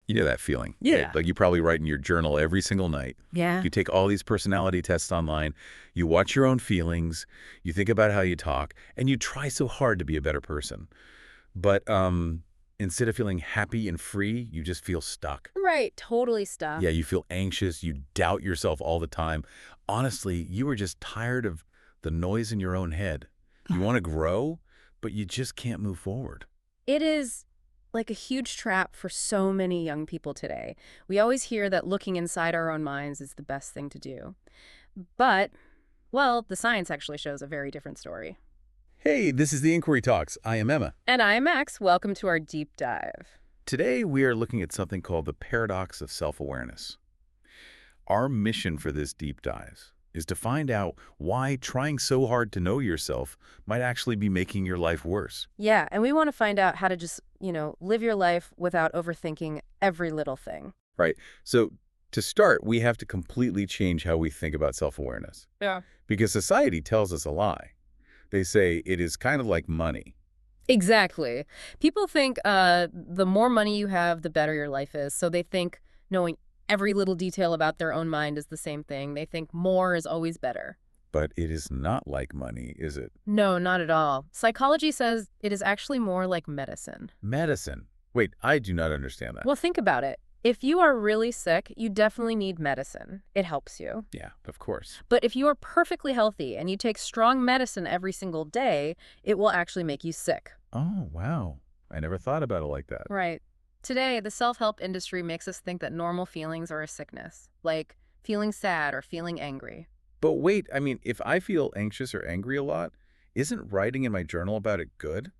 You know that feeling. Yeah. Right? Like you probably write in your journal every single night. Yeah. You take all these personality tests online. You watch your own feelings. You think about how you talk. And you try so hard to be a better person. But instead of feeling happy and free, you just feel stuck. Right. Totally stuck. Yeah, you feel anxious. You doubt yourself all the time. Honestly, you are just tired of the noise in your own head. You want to grow, but you just can't move forward. It is like a huge trap for so many young people today. We always hear that looking inside our own minds is the best thing to do. But, well, the science actually shows a very different story. Hey, this is the Inquiry Talks. I am Emma. And I'm Max. Welcome to our deep dive. Today, we are looking at something called the paradox of self-awareness. Our mission for this deep dive is to find out why trying so hard to know yourself might actually be making your life worse. Yeah, and we want to find out how to just, live your life without overthinking every little thing. Right. So to start, we have to completely change how we think about self-awareness. Yeah. Because society tells us a lie. They say it is kind of like money. Exactly. People think the more money you have, the better your life is. So they think knowing every little detail about their own mind is the same thing. They think more is always better. But it is not like money, is it? No, not at all. Psychology says it is actually more like medicine. Medicine. Wait, I do not understand that. Well, think about it. If you are really sick, you definitely need medicine. It helps you. Yeah, of course. But if you are perfectly healthy and you take strong medicine every single day, it will actually make you sick. Oh, wow. I never thought about it like that. Right. Today, the self-help industry makes us think that normal feelings are a sickness, like feeling sad or feeling angry. But wait, I mean, if I feel anxious or angry a lot, isn't writing in my journal about it good?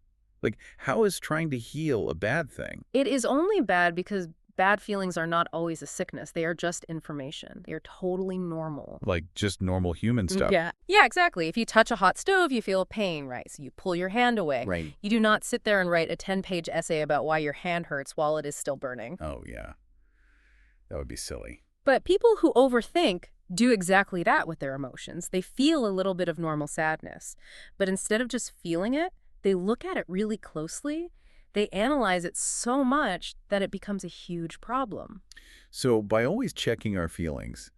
Like, how is trying to heal a bad thing? It is only bad because bad feelings are not always a sickness. They are just information. They are totally normal. Like, just normal human stuff. Yeah. Yeah, exactly. If you touch a hot stove, you feel pain, right? So you pull your hand away. Right. You do not sit there and write a 10-page essay about why your hand hurts while it is still burning. Oh, yeah. That would be silly. But people who overthink do exactly that with their emotions. They feel a little bit of normal sadness. But instead of just feeling it, they look at it really closely. They analyze it so much that it becomes a huge problem. So by always checking our feelings,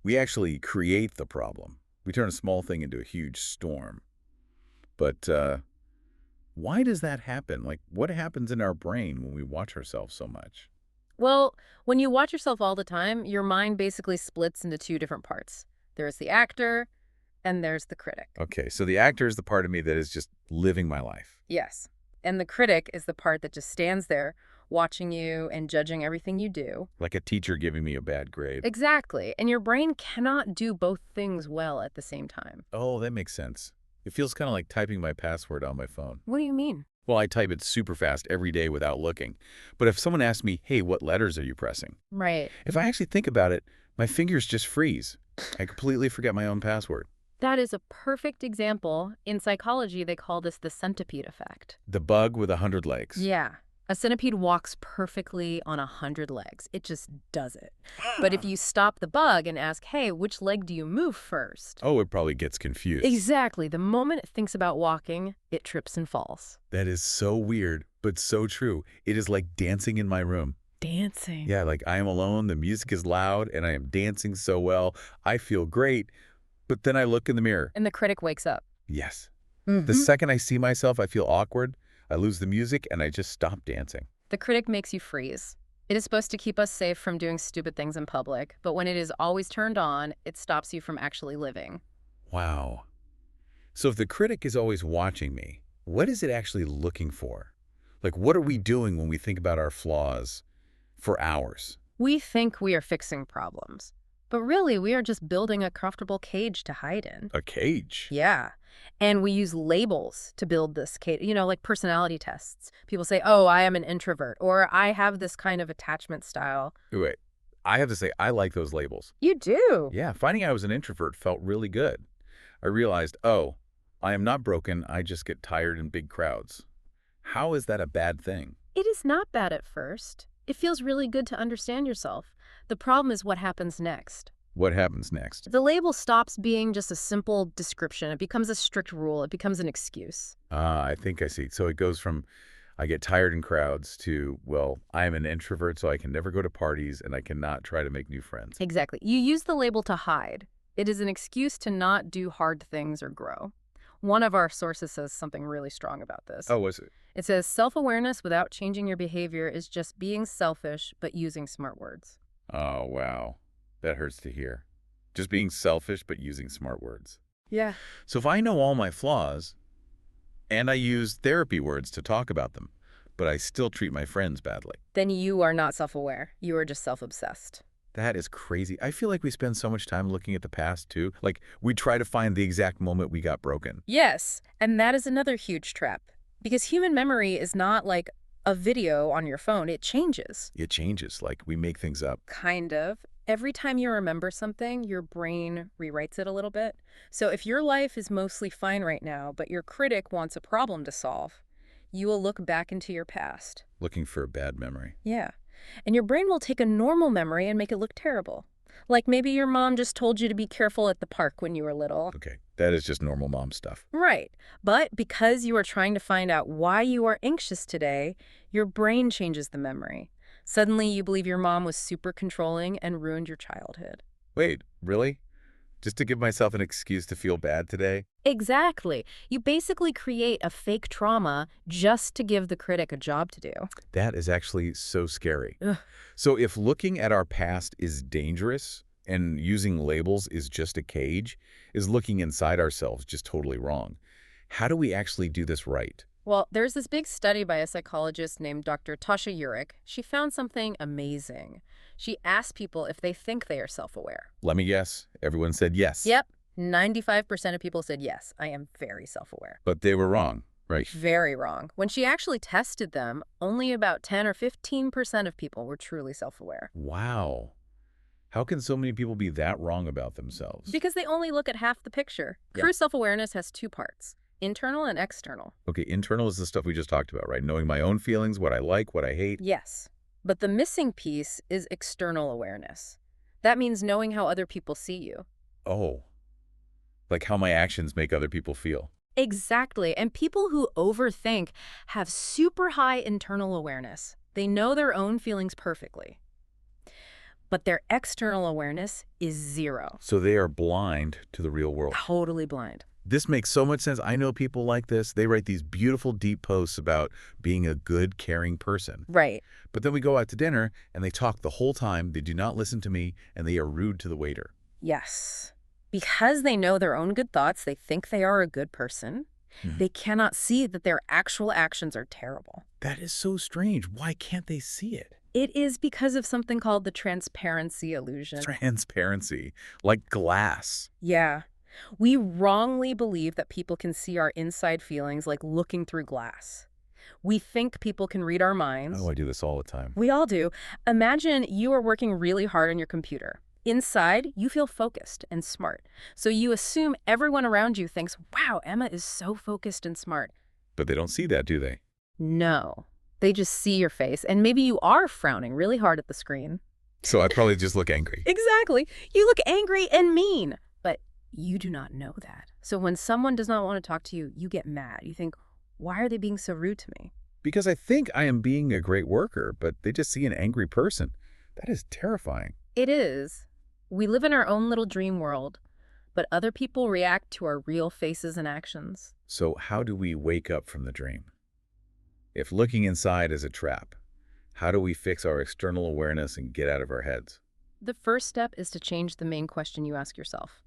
we actually create the problem. We turn a small thing into a huge storm. But why does that happen? Like, what happens in our brain when we watch ourselves so much? Well, when you watch yourself all the time, your mind basically splits into two different parts. There's the actor, and there's the critic. Okay, so the actor is the part of me that is just living my life. Yes. And the critic is the part that just stands there watching you and judging everything you do. Like a teacher giving me a bad grade. Exactly. And your brain cannot do both things well at the same time. Oh, that makes sense. It feels kind of like typing my password on my phone. What do you mean? Well, I type it super fast every day without looking. But if someone asks me, hey, what letters are you pressing? Right. If I actually think about it, my fingers just freeze. I completely forget my own password. That is a perfect example. In psychology, they call this the centipede effect. The bug with 100 legs. Yeah. A centipede walks perfectly on 100 legs. It just does it. But if you stop the bug and ask, hey, which leg do you move first? Oh, it probably gets confused. Exactly. The moment it thinks about walking, it trips and falls. That is so weird, but so true. It is like dancing in my room. Dancing. Yeah, like I am alone, the music is loud, and I am dancing so well. I feel great, but then I look in the mirror. And the critic wakes up. Yes. Mm-hmm. The second I see myself, I feel awkward. I lose the music, and I just stop dancing. The critic makes you freeze. It is supposed to keep us safe from doing stupid things in public, but when it is always turned on, it stops you from actually living. Wow. So if the critic is always watching me, what is it actually looking for? Like, what are we doing when we think about our flaws for hours? We think we are fixing problems, but really we are just building a comfortable cage to hide in. A cage? Yeah. And we use labels to build this cage, like personality tests. People say, oh, I am an introvert, or I have this kind of attachment style. Wait, I have to say, I like those labels. You do? Yeah, finding I was an introvert felt really good. I realized, oh, I am not broken, I just get tired in big crowds. How is that a bad thing? It is not bad at first. It feels really good to understand yourself. The problem is what happens next. What happens next? The label stops being just a simple description. It becomes a strict rule. It becomes an excuse. I think I see. So it goes from, I get tired in crowds to, well, I am an introvert, so I can never go to parties and I cannot try to make new friends. Exactly. You use the label to hide. It is an excuse to not do hard things or grow. One of our sources says something really strong about this. Oh, was it? It says self-awareness without changing your behavior is just being selfish but using smart words. Oh, wow. That hurts to hear. Just being selfish, but using smart words. Yeah. So if I know all my flaws, and I use therapy words to talk about them, but I still treat my friends badly. Then you are not self-aware. You are just self-obsessed. That is crazy. I feel like we spend so much time looking at the past, too. Like, we try to find the exact moment we got broken. Yes, and that is another huge trap. Because human memory is not like a video on your phone. It changes. It changes, like we make things up. Kind of. Every time you remember something, your brain rewrites it a little bit. So if your life is mostly fine right now, but your critic wants a problem to solve, you will look back into your past. Looking for a bad memory. Yeah. And your brain will take a normal memory and make it look terrible. Like maybe your mom just told you to be careful at the park when you were little. Okay, that is just normal mom stuff. Right. But because you are trying to find out why you are anxious today, your brain changes the memory. Suddenly you believe your mom was super controlling and ruined your childhood. Wait, really? Just to give myself an excuse to feel bad today? Exactly. You basically create a fake trauma just to give the critic a job to do. That is actually so scary. Ugh. So if looking at our past is dangerous and using labels is just a cage, is looking inside ourselves just totally wrong? How do we actually do this right? Well, there's this big study by a psychologist named Dr. Tasha Eurich. She found something amazing. She asked people if they think they are self-aware. Let me guess. Everyone said yes. Yep. 95% of people said yes, I am very self-aware. But they were wrong, right? Very wrong. When she actually tested them, only about 10 or 15% of people were truly self-aware. Wow. How can so many people be that wrong about themselves? Because they only look at half the picture. Yeah. True self-awareness has two parts, internal and external. Okay, internal is the stuff we just talked about, right? Knowing my own feelings, what I like, what I hate. Yes. But the missing piece is external awareness. That means knowing how other people see you. Oh. Like how my actions make other people feel. Exactly. And people who overthink have super high internal awareness. They know their own feelings perfectly. But their external awareness is zero. So they are blind to the real world. Totally blind. This makes so much sense. I know people like this. They write these beautiful, deep posts about being a good, caring person. Right. But then we go out to dinner, and they talk the whole time. They do not listen to me, and they are rude to the waiter. Yes. Because they know their own good thoughts, they think they are a good person. They cannot see that their actual actions are terrible. That is so strange. Why can't they see it? It is because of something called the transparency illusion. Transparency, like glass. Yeah. We wrongly believe that people can see our inside feelings like looking through glass. We think people can read our minds. Oh, I do this all the time. We all do. Imagine you are working really hard on your computer. Inside, you feel focused and smart. So you assume everyone around you thinks, wow, Emma is so focused and smart. But they don't see that, do they? No. They just see your face, and maybe you are frowning really hard at the screen. So I probably just look angry. Exactly. You look angry and mean, but you do not know that. So when someone does not want to talk to you, you get mad. You think, why are they being so rude to me? Because I think I am being a great worker, but they just see an angry person. That is terrifying. It is. We live in our own little dream world, but other people react to our real faces and actions. So how do we wake up from the dream? If looking inside is a trap, how do we fix our external awareness and get out of our heads? The first step is to change the main question you ask yourself.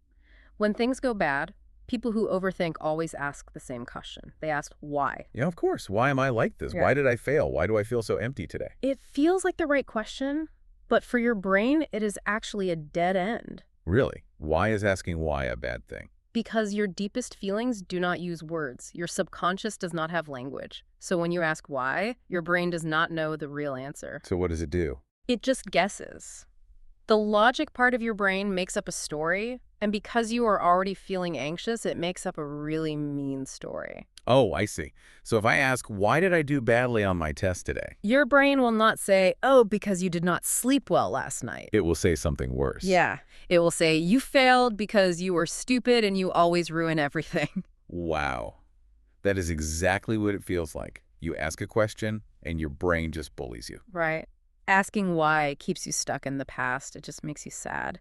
When things go bad, people who overthink always ask the same question. They ask, why? Yeah, of course. Why am I like this? Yeah. Why did I fail? Why do I feel so empty today? It feels like the right question, but for your brain, it is actually a dead end. Really? Why is asking why a bad thing? Because your deepest feelings do not use words. Your subconscious does not have language. So when you ask why, your brain does not know the real answer. So what does it do? It just guesses. The logic part of your brain makes up a story, and because you are already feeling anxious, it makes up a really mean story. Oh, I see. So if I ask, why did I do badly on my test today? Your brain will not say, oh, because you did not sleep well last night. It will say something worse. Yeah. It will say, you failed because you were stupid and you always ruin everything. Wow. That is exactly what it feels like. You ask a question, and your brain just bullies you. Right. Asking why keeps you stuck in the past. It just makes you sad.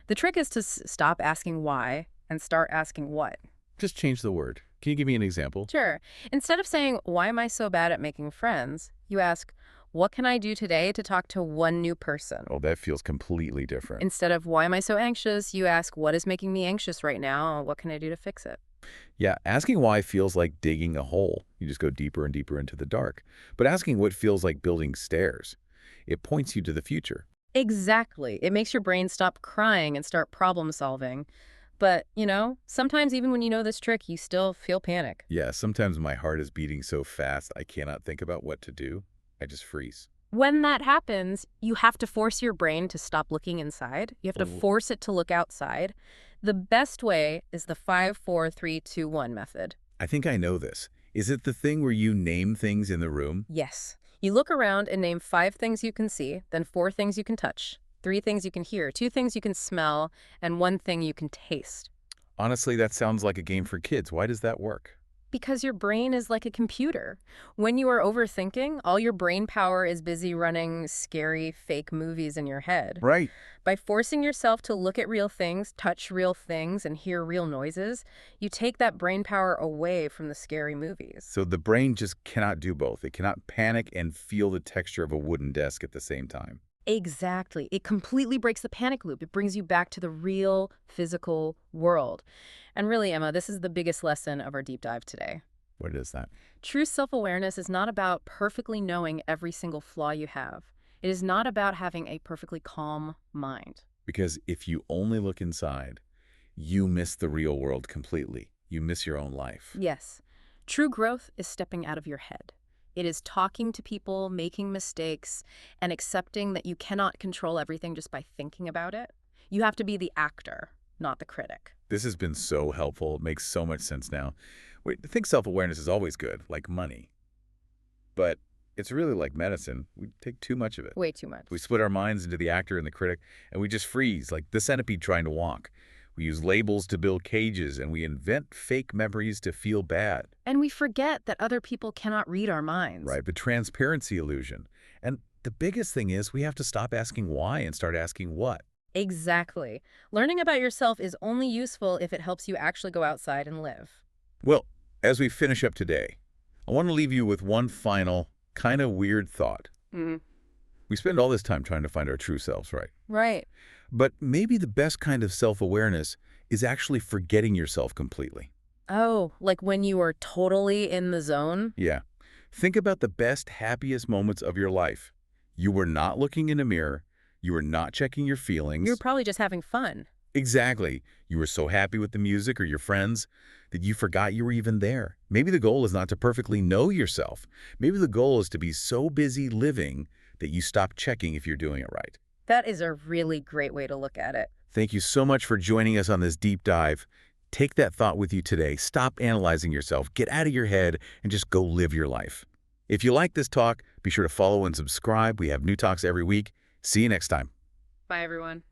The trick is to stop asking why and start asking what. Just change the word. Can you give me an example? Sure. Instead of saying, why am I so bad at making friends? You ask, what can I do today to talk to one new person? Oh, that feels completely different. Instead of, why am I so anxious? You ask, what is making me anxious right now? What can I do to fix it? Yeah, asking why feels like digging a hole. You just go deeper and deeper into the dark. But asking what feels like building stairs. It points you to the future. Exactly. It makes your brain stop crying and start problem solving. But, sometimes even when you know this trick, you still feel panic. Yeah, sometimes my heart is beating so fast I cannot think about what to do. I just freeze. When that happens, you have to force your brain to stop looking inside. You have to force it to look outside. The best way is the 5-4-3-2-1 method. I think I know this. Is it the thing where you name things in the room? Yes. You look around and name 5 things you can see, then 4 things you can touch, 3 things you can hear, 2 things you can smell, and 1 thing you can taste. Honestly, that sounds like a game for kids. Why does that work? Because your brain is like a computer. When you are overthinking, all your brain power is busy running scary, fake movies in your head. Right. By forcing yourself to look at real things, touch real things, and hear real noises, you take that brain power away from the scary movies. So the brain just cannot do both. It cannot panic and feel the texture of a wooden desk at the same time. Exactly. It completely breaks the panic loop. It brings you back to the real, physical world. And really, Emma, this is the biggest lesson of our deep dive today. What is that? True self-awareness is not about perfectly knowing every single flaw you have. It is not about having a perfectly calm mind. Because if you only look inside, you miss the real world completely. You miss your own life. Yes. True growth is stepping out of your head. It is talking to people, making mistakes, and accepting that you cannot control everything just by thinking about it. You have to be the actor, not the critic. This has been so helpful. It makes so much sense now. Wait, I think self-awareness is always good, like money. But it's really like medicine. We take too much of it. Way too much. We split our minds into the actor and the critic, and we just freeze, like the centipede trying to walk. We use labels to build cages, and we invent fake memories to feel bad. And we forget that other people cannot read our minds. Right, the transparency illusion. And the biggest thing is we have to stop asking why and start asking what. Exactly. Learning about yourself is only useful if it helps you actually go outside and live. Well, as we finish up today, I want to leave you with one final, kind of weird thought. We spend all this time trying to find our true selves, right? Right. But maybe the best kind of self-awareness is actually forgetting yourself completely. Oh, like when you are totally in the zone? Yeah. Think about the best, happiest moments of your life. You were not looking in a mirror. You were not checking your feelings. You're probably just having fun. Exactly. You were so happy with the music or your friends that you forgot you were even there. Maybe the goal is not to perfectly know yourself. Maybe the goal is to be so busy living that you stop checking if you're doing it right. That is a really great way to look at it. Thank you so much for joining us on this deep dive. Take that thought with you today. Stop analyzing yourself. Get out of your head and just go live your life. If you like this talk, be sure to follow and subscribe. We have new talks every week. See you next time. Bye, everyone.